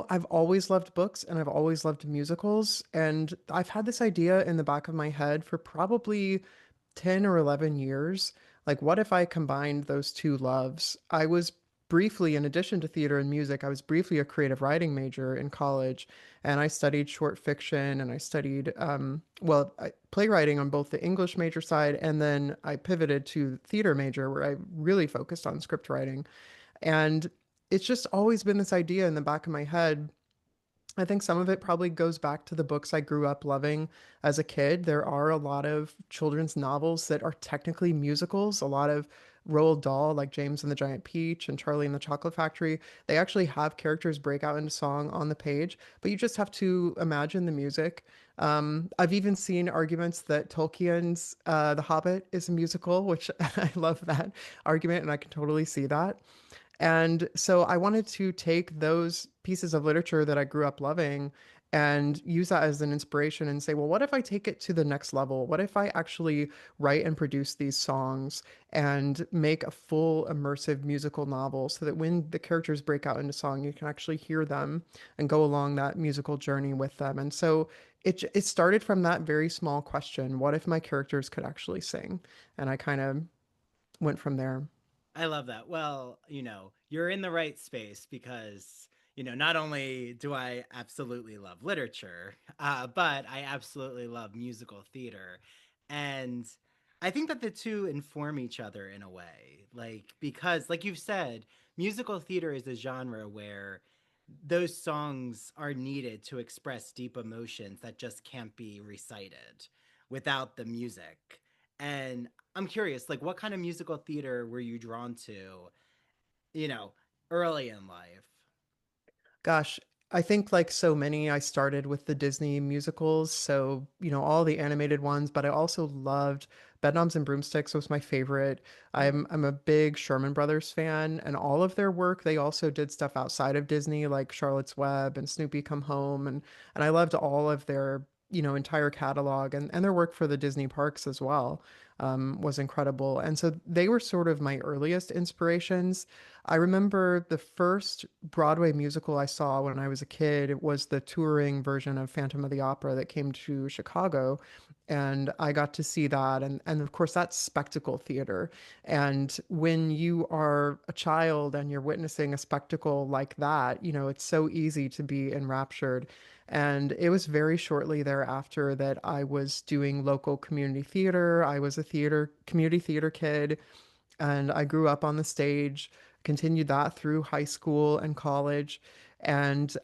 I've always loved books and I've always loved musicals. And I've had this idea in the back of my head for probably 10 or 11 years. Like, what if I combined those two loves? I was briefly, in addition to theater and music, I was briefly a creative writing major in college. And I studied short fiction and I studied, playwriting on both the English major side. And then I pivoted to theater major where I really focused on script writing. And it's just always been this idea in the back of my head. I think some of it probably goes back to the books I grew up loving as a kid. There are a lot of children's novels that are technically musicals, a lot of Roald Dahl, like James and the Giant Peach and Charlie and the Chocolate Factory. They actually have characters break out into song on the page, but you just have to imagine the music. I've even seen arguments that Tolkien's The Hobbit is a musical, which I love that argument, and I can totally see that. And so I wanted to take those pieces of literature that I grew up loving and use that as an inspiration and say, well, what if I take it to the next level? What if I actually write and produce these songs and make a full immersive musical novel so that when the characters break out into song, you can actually hear them and go along that musical journey with them. And so it started from that very small question, what if my characters could actually sing? And I kind of went from there. I love that. Well, you're in the right space because, not only do I absolutely love literature, but I absolutely love musical theater. And I think that the two inform each other in a way. Like, because, like you've said, musical theater is a genre where those songs are needed to express deep emotions that just can't be recited without the music. And I'm curious, like, what kind of musical theater were you drawn to, you know, early in life? Gosh, I think like so many, I started with the Disney musicals, so all the animated ones, but I also loved Bedknobs and Broomsticks was my favorite. Mm. I'm a big Sherman Brothers fan, and all of their work, they also did stuff outside of Disney, like Charlotte's Web and Snoopy Come Home, and I loved all of their entire catalog and their work for the Disney parks as well. Was incredible. And so they were sort of my earliest inspirations. I remember the first Broadway musical I saw when I was a kid. It was the touring version of Phantom of the Opera that came to Chicago. And I got to see that. And of course, that's spectacle theater. And when you are a child and you're witnessing a spectacle like that, it's so easy to be enraptured. And it was very shortly thereafter that I was doing local community theater. I was a community theater kid, and I grew up on the stage, continued that through high school and college. And